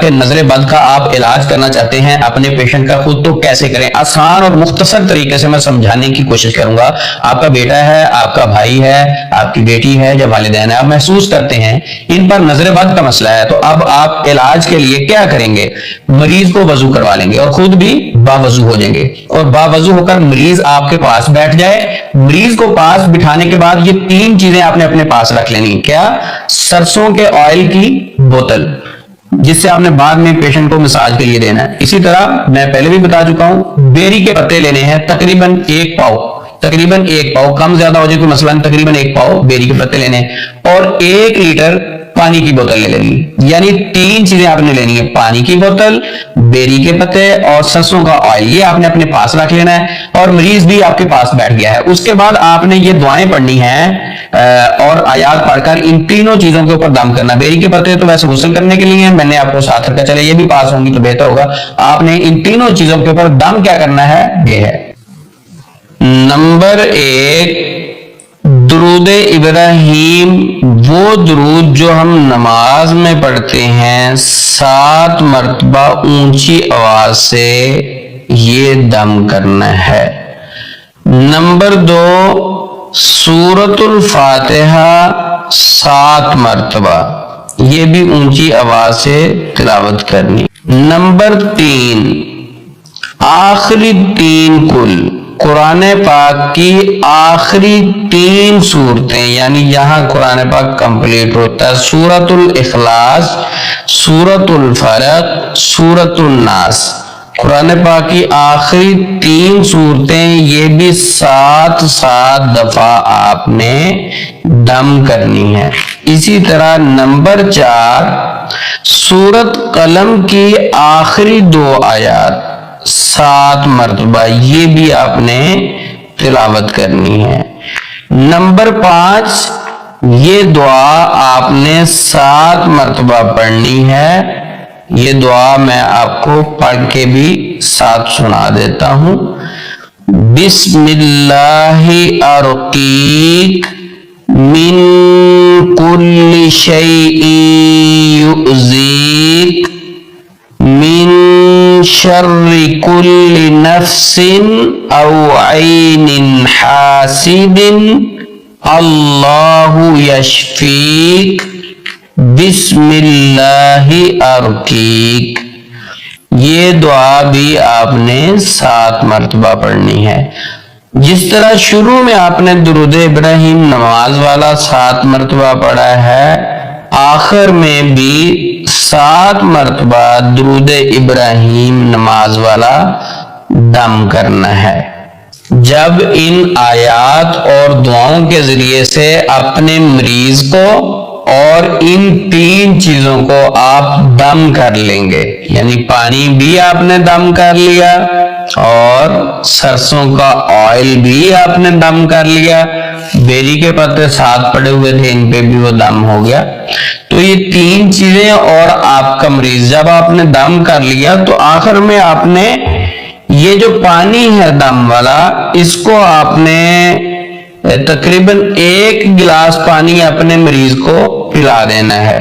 کہ نظر بد کا آپ علاج کرنا چاہتے ہیں اپنے پیشنٹ کا خود تو کیسے کریں. آسان اور مختصر طریقے سے میں سمجھانے کی کوشش کروں گا. آپ کا بیٹا ہے, آپ کا بھائی ہے, آپ کی بیٹی ہے یا والدین ہے, آپ محسوس کرتے ہیں ان پر نظر بد کا مسئلہ ہے, تو اب آپ علاج کے لیے کیا کریں گے؟ مریض کو وضو کروا لیں گے اور خود بھی باوضو ہو جائیں گے, اور باوضو ہو کر مریض آپ کے پاس بیٹھ جائے. مریض کو پاس بٹھانے کے بعد یہ 3 چیزیں آپ نے اپنے پاس رکھ لینی. کیا؟ سرسوں کے آئل کی بوتل, جس سے آپ نے بعد میں پیشنٹ کو مساج کے لیے دینا ہے. اسی طرح میں پہلے بھی بتا چکا ہوں, بیری کے پتے لینے ہیں تقریباً 1 پاؤ, کم زیادہ ہو جائے کوئی مسئلہ نہیں, تقریباً 1 پاؤ بیری کے پتے لینے ہیں, اور 1 لیٹر پانی کی بوتل لے لینی. یعنی 3 چیزیں آپ نے لینی ہے, پانی کی بوتل, بیری کے پتے اور سرسوں کا آئل. یہ آپ نے اپنے پاس رکھ لینا ہے, اور مریض بھی آپ کے پاس بیٹھ گیا ہے. اس کے بعد آپ نے یہ دعائیں پڑھنی ہیں اور آیات پڑھ کر ان 3 چیزوں کے اوپر دم کرنا. بیری کے پتے تو ویسے غسل کرنے کے لیے ہیں, میں نے آپ کو ساتھ رکھا, چلے یہ بھی پاس ہوں گی تو بہتر ہوگا. آپ نے ان 3 چیزوں کے اوپر دم کیا کرنا ہے؟ یہ ہے. نمبر 1, درود ابراہیم, وہ درود جو ہم نماز میں پڑھتے ہیں 7 مرتبہ اونچی آواز سے یہ دم کرنا ہے. نمبر 2, سورۃ الفاتحہ 7 مرتبہ, یہ بھی اونچی آواز سے تلاوت کرنی. نمبر 3, آخری 3 کل, قرآن پاک کی آخری 3 صورتیں, یعنی یہاں قرآن پاک کمپلیٹ ہوتا ہے. سورۃ الاخلاص, سورۃ الفلق, سورۃ الناس, قرآن پاک کی آخری 3 صورتیں, یہ بھی 7 دفعہ آپ نے دم کرنی ہے. اسی طرح نمبر 4, سورۃ قلم کی آخری 2 آیات 7 مرتبہ, یہ بھی آپ نے تلاوت کرنی ہے. نمبر 5, یہ دعا آپ نے 7 مرتبہ پڑھنی ہے. یہ دعا میں آپ کو پڑھ کے بھی ساتھ سنا دیتا ہوں. بسم اللہ ارقیک من کل شیء یؤذیک من شر کل نفس او عین حاسد اللہ یشفیک بسم اللہ ارقیک. یہ دعا بھی آپ نے 7 مرتبہ پڑھنی ہے. جس طرح شروع میں آپ نے درود ابراہیم نماز والا 7 مرتبہ پڑھا ہے, آخر میں بھی 7 مرتبہ درود ابراہیم نماز والا دم کرنا ہے. جب ان آیات اور دعاؤں کے ذریعے سے اپنے مریض کو اور ان 3 چیزوں کو آپ دم کر لیں گے, یعنی پانی بھی آپ نے دم کر لیا اور سرسوں کا آئل بھی آپ نے دم کر لیا, بیری کے پتے 7 پڑے ہوئے تھے, ان پہ بھی وہ دم ہو گیا. تو یہ 3 چیزیں اور آپ کا مریض, جب آپ نے دم کر لیا تو آخر میں آپ نے یہ جو پانی ہے دم والا, اس کو آپ نے تقریباً 1 گلاس پانی اپنے مریض کو پلا دینا ہے.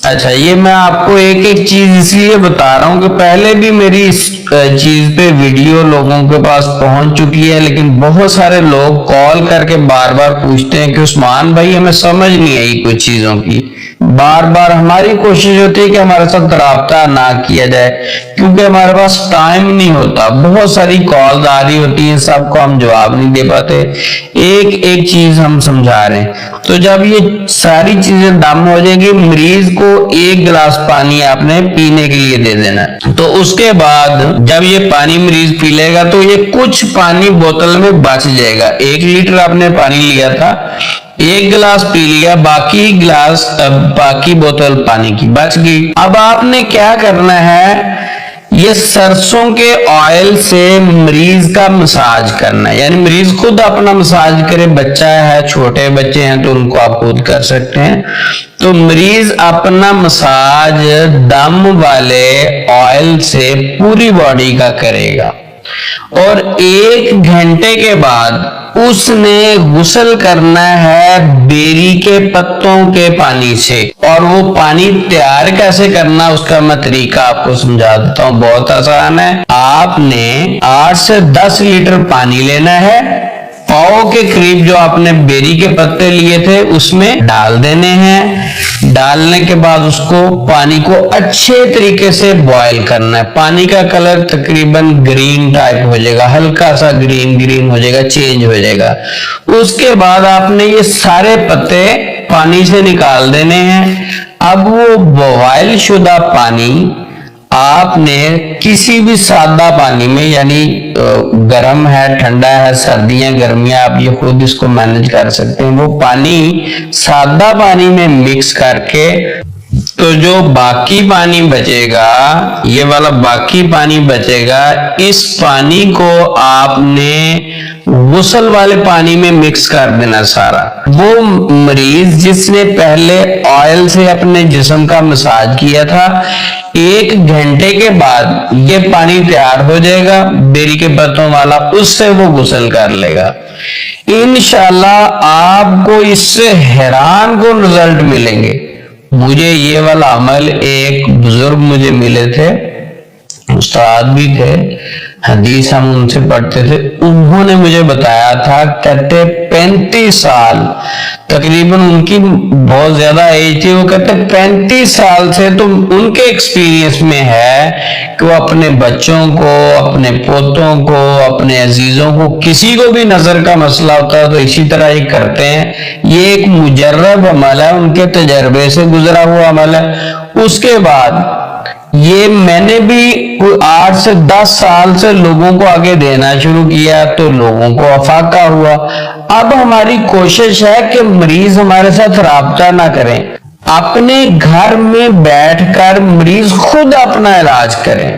اچھا, یہ میں آپ کو ایک چیز اس لیے بتا رہا ہوں کہ پہلے بھی میری اس چیز پہ ویڈیو لوگوں کے پاس پہنچ چکی ہے, لیکن بہت سارے لوگ کال کر کے بار بار پوچھتے ہیں کہ عثمان بھائی ہمیں سمجھ نہیں آئی کچھ چیزوں کی. بار بار ہماری کوشش ہوتی ہے کہ ہمارے ساتھ رابطہ نہ کیا جائے, کیونکہ ہمارے پاس ٹائم نہیں ہوتا. بہت ساری کالز آ رہی ہوتی ہیں, سب کو ہم جواب نہیں دے پاتے. ایک چیز ہم سمجھا رہے ہیں. تو جب یہ ساری چیزیں دم ہو جائیں گی, مریض کو 1 گلاس پانی آپ نے پینے کے لیے دے دینا ہے. تو اس کے بعد جب یہ پانی مریض پی لے گا تو یہ کچھ پانی بوتل میں بچ جائے گا. 1 لیٹر آپ نے پانی لیا تھا, 1 گلاس پی لیا, باقی بوتل پانی کی بچ گئی. اب آپ نے کیا کرنا ہے, یہ سرسوں کے آئل سے مریض کا مساج کرنا ہے. یعنی مریض خود اپنا مساج کرے, بچہ ہے, چھوٹے بچے ہیں تو ان کو آپ خود کر سکتے ہیں. تو مریض اپنا مساج دم والے آئل سے پوری باڈی کا کرے گا, اور 1 گھنٹے کے بعد اس نے غسل کرنا ہے بیری کے پتوں کے پانی سے. اور وہ پانی تیار کیسے کرنا اس کا میں طریقہ آپ کو سمجھا دیتا ہوں. بہت آسان ہے. آپ نے 8 سے 10 لیٹر پانی لینا ہے. پاؤ کے قریب جو آپ نے بیری کے پتے لیے تھے اس میں ڈال دینے ہیں. ڈالنے کے بعد اس کو پانی کو اچھے طریقے سے بوائل کرنا ہے. پانی کا کلر تقریباً گرین ٹائپ ہو جائے گا, ہلکا سا گرین ہو جائے گا, چینج ہو جائے گا. اس کے بعد آپ نے یہ سارے پتے پانی سے نکال دینے ہیں. اب وہ بوائل شدہ پانی آپ نے کسی بھی سادہ پانی میں, یعنی گرم ہے, ٹھنڈا ہے, سردیاں گرمیاں, آپ یہ خود اس کو مینج کر سکتے ہیں, وہ پانی سادہ پانی میں مکس کر کے, تو جو باقی پانی بچے گا, یہ والا باقی پانی بچے گا, اس پانی کو آپ نے غسل والے پانی میں مکس کر دینا سارا. وہ مریض جس نے پہلے آئل سے اپنے جسم کا مساج کیا تھا, 1 گھنٹے کے بعد یہ پانی تیار ہو جائے گا بیری کے پتوں والا, اس سے وہ غسل کر لے گا. انشاءاللہ آپ کو اس سے حیران کن رزلٹ ملیں گے. مجھے یہ والا عمل ایک بزرگ مجھے ملے تھے, استاد بھی تھے, حدیث ہم ان سے پڑھتے تھے, انہوں نے مجھے بتایا تھا, کہتے 35 سال تقریباً ان کی بہت زیادہ ایج تھی, وہ کہتے 35 سال سے تو ان کے ایکسپیرینس میں ہے کہ وہ اپنے بچوں کو, اپنے پوتوں کو, اپنے عزیزوں کو, کسی کو بھی نظر کا مسئلہ ہوتا ہے تو اسی طرح ہی کرتے ہیں. یہ ایک مجرب عمل ہے, ان کے تجربے سے گزرا ہوا عمل ہے. اس کے بعد یہ میں نے بھی 8 سے 10 سال سے لوگوں کو آگے دینا شروع کیا تو لوگوں کو افاقہ ہوا. اب ہماری کوشش ہے کہ مریض ہمارے ساتھ رابطہ نہ کریں, اپنے گھر میں بیٹھ کر مریض خود اپنا علاج کریں.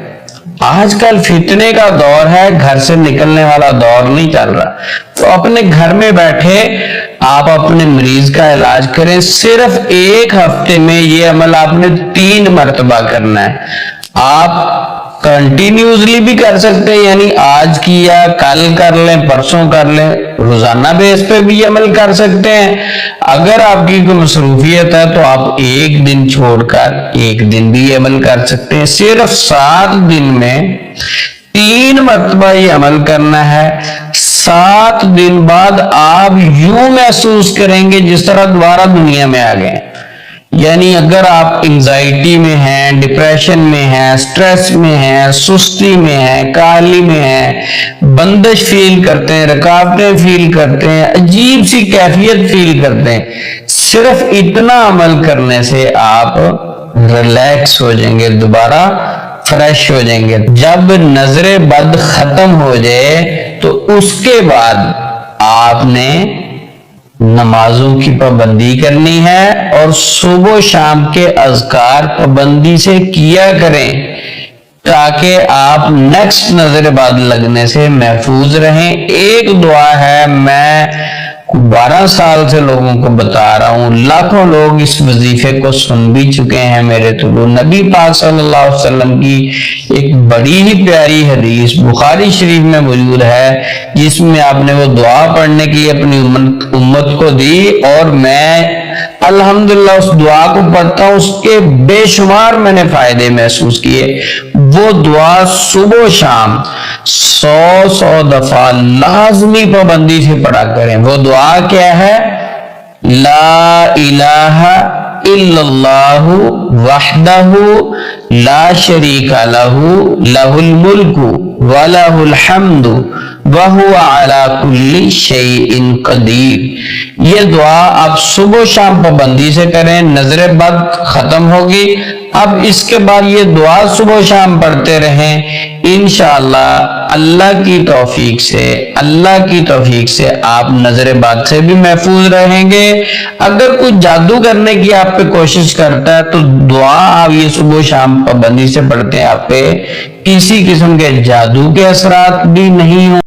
آج کل فتنے کا دور ہے, گھر سے نکلنے والا دور نہیں چل رہا, تو اپنے گھر میں بیٹھے آپ اپنے مریض کا علاج کریں. صرف 1 ہفتے میں یہ عمل آپ نے 3 مرتبہ کرنا ہے. آپ کنٹینیوسلی بھی کر سکتے ہیں, یعنی آج کیا, کل کر لیں, پرسوں کر لیں, روزانہ بیس پہ بھی یہ عمل کر سکتے ہیں. اگر آپ کی کوئی مصروفیت ہے تو آپ 1 دن چھوڑ کر 1 دن بھی یہ عمل کر سکتے ہیں. صرف 7 دن میں 3 مرتبہ یہ عمل کرنا ہے. 7 دن بعد آپ یوں محسوس کریں گے جس طرح دوبارہ دنیا میں آ گئے. یعنی اگر آپ انگزائٹی میں ہیں, ڈپریشن میں ہیں, سٹریس میں ہیں, سستی میں ہیں, کاہلی میں ہیں, بندش فیل کرتے ہیں, رکاوٹیں فیل کرتے ہیں, عجیب سی کیفیت فیل کرتے ہیں, صرف اتنا عمل کرنے سے آپ ریلیکس ہو جائیں گے, دوبارہ فریش ہو جائیں گے. جب نظر بد ختم ہو جائے تو اس کے بعد آپ نے نمازوں کی پابندی کرنی ہے, اور صبح و شام کے اذکار پابندی سے کیا کریں تاکہ آپ نیکسٹ نظر بد لگنے سے محفوظ رہیں. ایک دعا ہے, میں 12 سال سے لوگوں کو بتا رہا ہوں, لاکھوں لوگ اس وظیفے کو سن بھی چکے ہیں میرے طلوع. نبی پاک صلی اللہ علیہ وسلم کی ایک بڑی ہی پیاری حدیث بخاری شریف میں موجود ہے, جس میں آپ نے وہ دعا پڑھنے کی اپنی امت کو دی, اور میں الحمدللہ اس دعا کو پڑھتا ہوں, اس کے بے شمار میں نے فائدے محسوس کیے. وہ دعا صبح و شام 100 دفعہ لازمی پابندی سے پڑھا کریں. وہ دعا کیا ہے؟ لا الہ الا اللہ وحدہ لا شریک لہ لہ الملک ولہ الحمد وہو علی کل شیء قدیر. یہ دعا آپ صبح و شام پابندی سے کریں, نظر بد ختم ہوگی. اب اس کے بعد یہ دعا صبح و شام پڑھتے رہیں, انشاءاللہ اللہ کی توفیق سے آپ نظر بد سے بھی محفوظ رہیں گے. اگر کوئی جادو کرنے کی آپ پہ کوشش کرتا ہے تو دعا آپ یہ صبح و شام پابندی سے پڑھتے ہیں, آپ پہ کسی قسم کے جادو کے اثرات بھی نہیں ہوں.